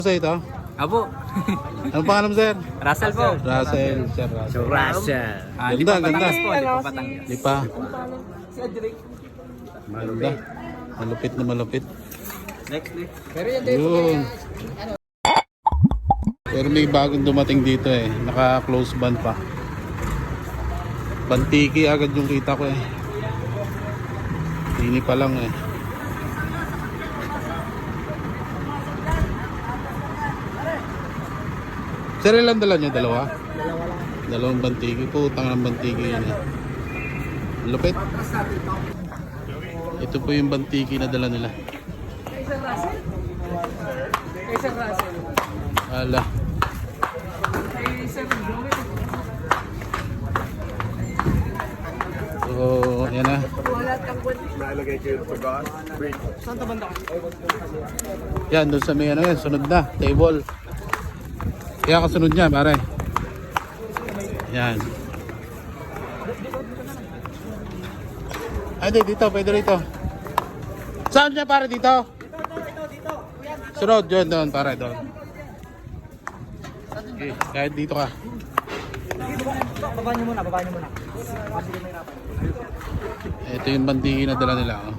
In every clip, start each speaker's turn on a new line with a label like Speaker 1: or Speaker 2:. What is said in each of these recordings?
Speaker 1: Sa ito?
Speaker 2: Apo.
Speaker 1: Anong pangalan mo, sir?
Speaker 2: Russell po.
Speaker 1: Russell, sir Russell.
Speaker 2: Russell.
Speaker 1: Ganda, ganda.
Speaker 2: Lipa Batangas.
Speaker 1: Lipa.
Speaker 3: Si Adric.
Speaker 1: Ganda. Malupit na malupit.
Speaker 2: Next.
Speaker 3: Pero yan
Speaker 1: Yun. Pero may bagong dumating dito eh. Naka-close band pa. Bantiki agad yung kita ko eh. Ini pa lang eh. Sir, ilan dala nyo? Dalawa?
Speaker 3: Dalawa lang.
Speaker 1: Dalawang bantiki. Putang ng bantiki yun eh. Lupit. Ito po yung bantiki na dala nila.
Speaker 3: Kay Sir Russell? Kay Sir Russell.
Speaker 1: Ala.
Speaker 3: Kay Sir Joey.
Speaker 1: So, yan na.
Speaker 3: Wala kang buwan.
Speaker 4: Nalagay kayo sa gas. Wait.
Speaker 3: Saan ta banda?
Speaker 1: Yan, doon sa may ano yan. Sunod na. Table. Kaya kasunod niya, pare. Yan. Ay, dito. Pwede rito. Saan niya, pare? Dito? Dito. Sunod, yun, doon, pare, doon. Okay, kahit dito ka.
Speaker 3: Baba niyo muna.
Speaker 1: Ito yung bandiki na dala nila. Oh.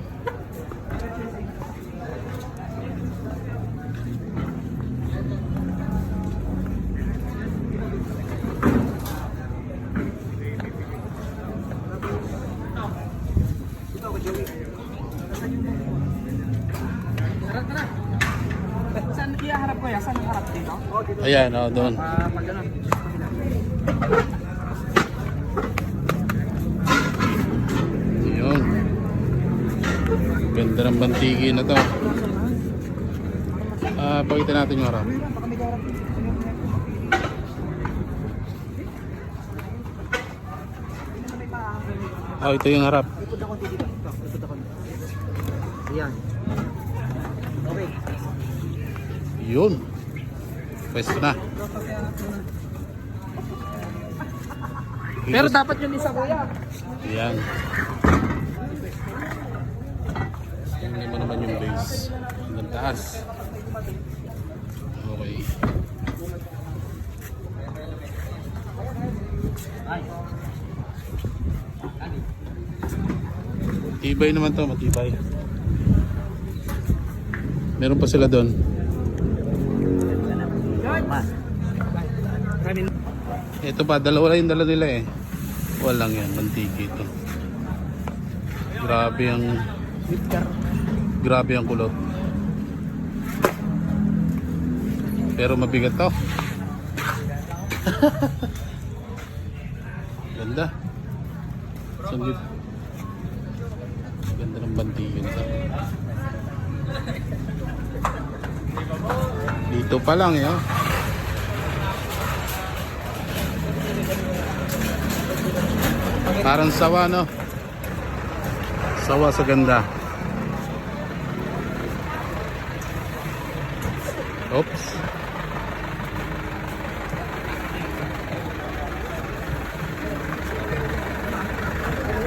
Speaker 3: Tara. Saan iharap ko yan? Saan ang harap dito?
Speaker 1: Ayan, oh, doon.
Speaker 3: Pag ano?
Speaker 1: Yun. Ganda ng bantiki na to. Pakita natin yung harap. Oh, ito yung harap.
Speaker 3: Ipod ako dito. Ayan. Okay.
Speaker 1: Yun. Pwesto na.
Speaker 3: Pero dapat yung isa kuya.
Speaker 1: Ayan. Tingnan mo naman yung base. Hanggang taas. Okay. Matibay naman to, matibay. Meron pa sila doon. Ito pa, dalawa lang yung dala nila eh. Walang yan, mantiki ito. Grabe ang kulot. Pero mabigat to. Ganda. Sungit. Ganda ng bantiki nito. Dito pa lang eh. Oh. Parang sawa, no? Sawa sa ganda. Oops.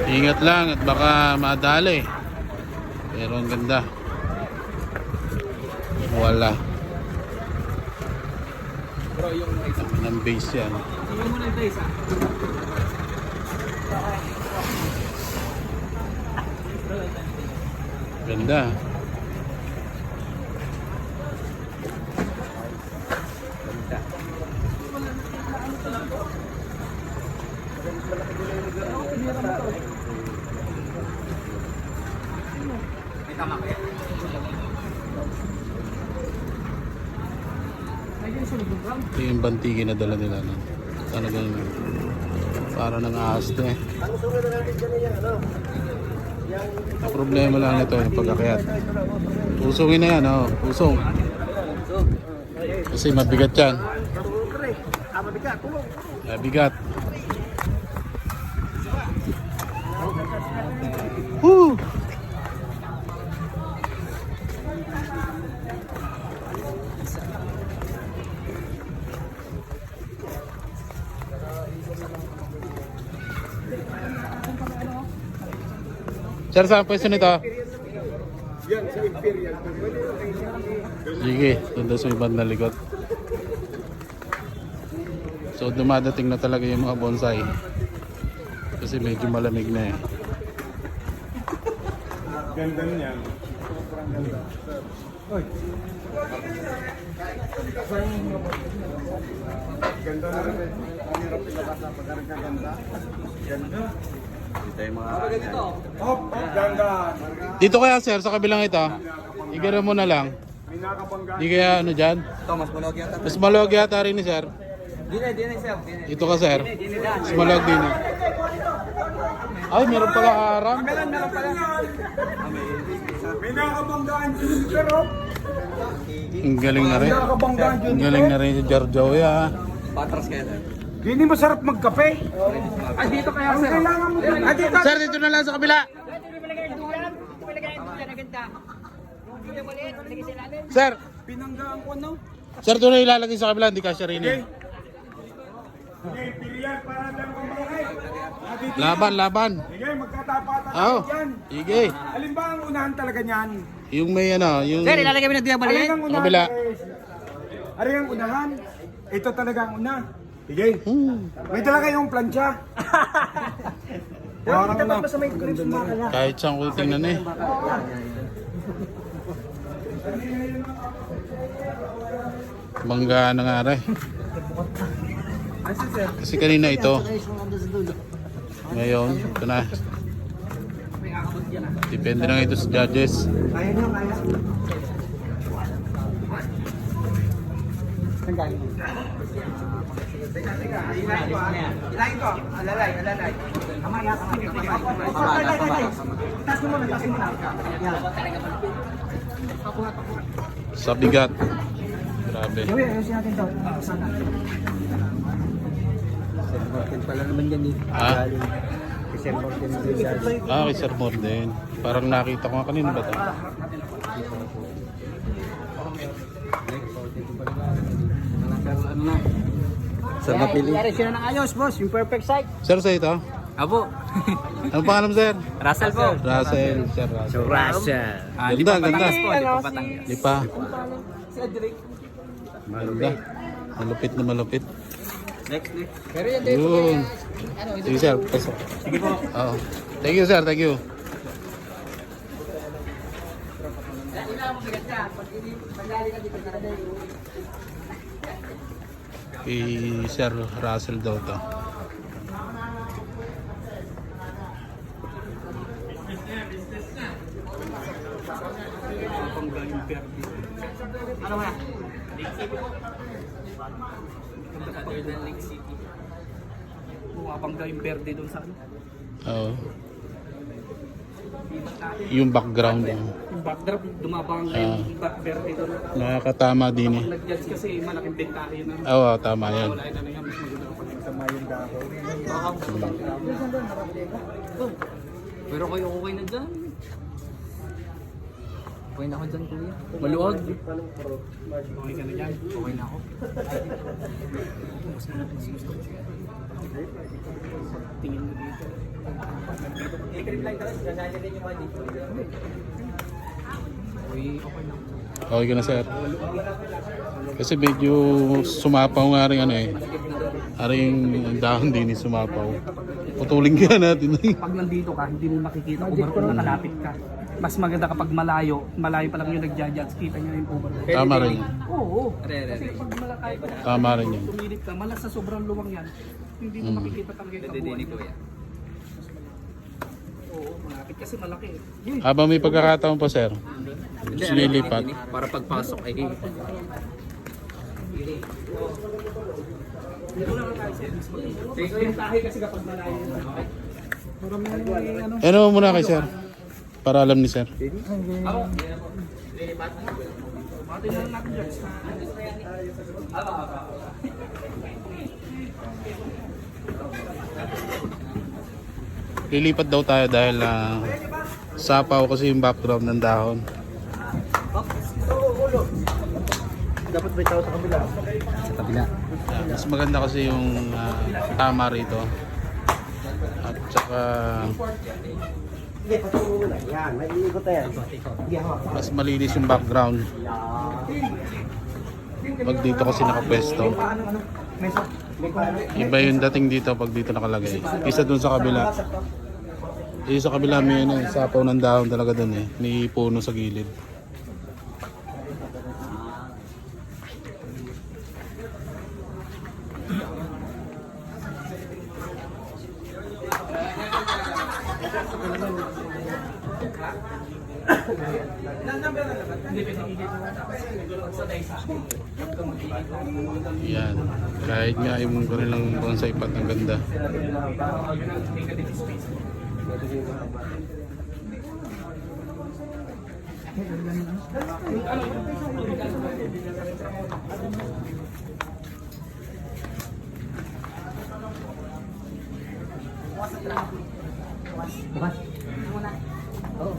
Speaker 1: Ingat lang at baka madali. Pero ang ganda. Wala.
Speaker 3: Bro, yung isa.
Speaker 1: Ng base yan.
Speaker 3: Tingnan mo na yung isa.
Speaker 1: Ganda. Ito yung bantiki na dala nila. No? Talagang para ng ahas to eh. Ang problema lang nito yung pagkakayat. Pusungin na yan, oh. Pusong. Kasi mabigat yan. Mabigat. Woo! Sir, saan pwesto nito?
Speaker 4: Yan, sa imperial.
Speaker 1: Sige, doon daw sa ibang na likod. So dumadating na talaga yung mga bonsai. Kasi medyo malamig na eh.
Speaker 4: Ganda niya. Ganda na rin. Mahirap pinabasa pag ganda. Ganda.
Speaker 2: Dito yung mga...
Speaker 4: Hop, ganda.
Speaker 1: Dito kaya sir, sa kabilang ito. Igara mo na lang.
Speaker 4: May nakabangga.
Speaker 1: Di kaya ano dyan?
Speaker 2: Thomas, malawag yata.
Speaker 1: Mas malawag yata rin ni sir.
Speaker 2: Dine, sir. Dine.
Speaker 1: Ito ka sir. Mas malawag din eh. Ay, meron pala harang.
Speaker 4: Meron pala. May nakabanggaan din, pero
Speaker 1: Ang galing na rin.
Speaker 4: nakabanggaan din.
Speaker 1: Ang galing na rin si Jarjaw ya.
Speaker 2: Patras kayo na.
Speaker 4: Hindi masarap magkape.
Speaker 3: Ay, dito kaya
Speaker 4: Ang
Speaker 3: sir.
Speaker 4: kailangan mo dito.
Speaker 1: Sir, dito na lang sa kabila. Sir,
Speaker 4: Pinanggaan ko, no?
Speaker 1: sir, doon na ilalagay sa kabila. Hindi kasya rin eh.
Speaker 4: Sige, pilihan para dalawang bahay.
Speaker 1: Laban.
Speaker 4: Sige, magkatapatan
Speaker 1: Oo.
Speaker 4: yan.
Speaker 1: Sige.
Speaker 4: Alin ba ang unahan talaga niyan?
Speaker 1: Yung may ano, yung...
Speaker 3: Sir, ilalagay mo na diyan
Speaker 4: Alin ang unahan?
Speaker 1: Kabila.
Speaker 4: guys? Alin ang unahan? Ito talaga ang una. Sige.
Speaker 1: Hmm.
Speaker 4: May dala kayong plancha. Parang na. Sa may grips makala.
Speaker 1: Kahit saan ko tingnan eh. Bangga na nga rin. Kasi kanina ito. Ngayon, ito na. Depende na nga ito sa judges. Sa bigat. Grabe.
Speaker 2: Pala naman yan eh.
Speaker 1: Ha? Ah, kay Sir Morden. Parang nakita ko nga kanina ba ito?
Speaker 2: Ano na? Sir, napili.
Speaker 3: Yari siya ng ayos, boss. Yung perfect site.
Speaker 1: Sir, sa ito?
Speaker 2: Apo.
Speaker 1: Ano pangalan mo, Sir?
Speaker 2: Russell po.
Speaker 1: Russell. Sir Russell.
Speaker 2: Russell.
Speaker 1: Ganda, ganda.
Speaker 2: Po, di pa Batangas.
Speaker 1: Di pa.
Speaker 3: Si Adric.
Speaker 1: Ganda. Malupit na malupit.
Speaker 2: Next.
Speaker 3: Pero yan
Speaker 1: Yun. Sige, Sir. Pasok.
Speaker 2: Sige po.
Speaker 1: Oo. Thank you, Sir. Thank you. Kay Sir Russell daw to.
Speaker 3: Ano nga?
Speaker 2: Lake City. Bumabangga yung verde doon sa ano.
Speaker 1: Oo. Yung background.
Speaker 2: Yung backdrop, dumabangga yung verde doon.
Speaker 1: Nakakatama din eh.
Speaker 2: Nag-judge kasi malaking bentahe yun.
Speaker 1: Oo, tama yan.
Speaker 2: Wala na yan. Mas maganda kapag nagsama yung dako. Pero kayo okay na dyan. Okay na ako dyan, kuya. Maluwag. Okay ka na dyan. Okay na ako. Tingin mo dito. Okay na.
Speaker 1: Okay ka na, Sir. Kasi medyo sumapaw nga rin ano eh. Aring dahon din eh, sumapaw. Putulin kaya natin.
Speaker 2: Pag nandito ka, hindi mo makikita kung nakalapit ka. Mas maganda kapag malayo pa lang yung nag-judge, kita niyo yung over.
Speaker 1: Tama rin.
Speaker 2: Oo. Kasi pag malakay ka,
Speaker 1: Tama rin yun.
Speaker 2: tumilip ka, malas sa sobrang luwang yan, hindi mo makikita tanggit ang buwan. Oo, malapit kasi malaki.
Speaker 1: Habang may pagkakataon pa, Sir. Sinilipat.
Speaker 2: Para pagpasok ay tayo kasi kapag malayo.
Speaker 1: Ano mo muna kay Sir? Para alam ni Sir. Lilipat daw tayo dahil sapaw kasi yung background ng dahon.
Speaker 2: Dapat may tao sa kabila. Sa kabila.
Speaker 1: Mas maganda kasi yung tama rito. At saka
Speaker 5: Sige, patuloy mo na. Yan, may iikot na yan. Sige, hawak.
Speaker 1: Mas malinis yung background. Pag dito kasi nakapwesto. Iba yung dating dito pag dito nakalagay. Isa dun sa kabila. Sa kabila may ano, sapaw ng dahon talaga dun eh. May puno sa gilid. Yan. Kahit nga yung kanilang bonsai pot ang ganda.
Speaker 5: Bukas. Oo.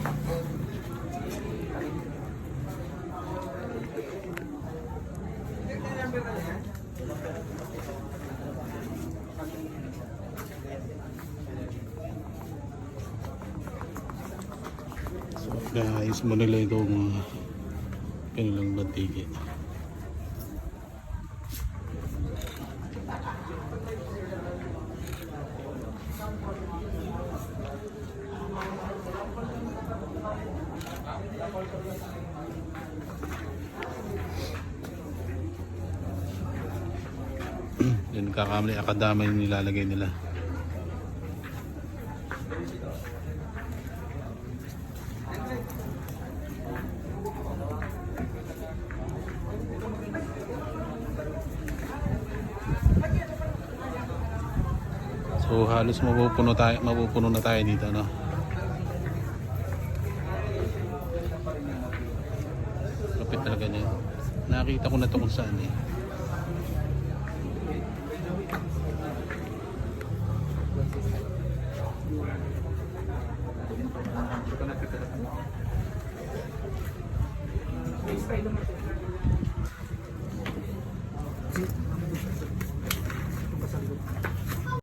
Speaker 1: So, naayos mo nila itong kanilang batigi. Yan kakamali akadama yung nilalagay nila. So halos mapupuno na tayo dito, no? Lapit talaga niya. Nakita ko na to kung saan eh.
Speaker 2: May style naman.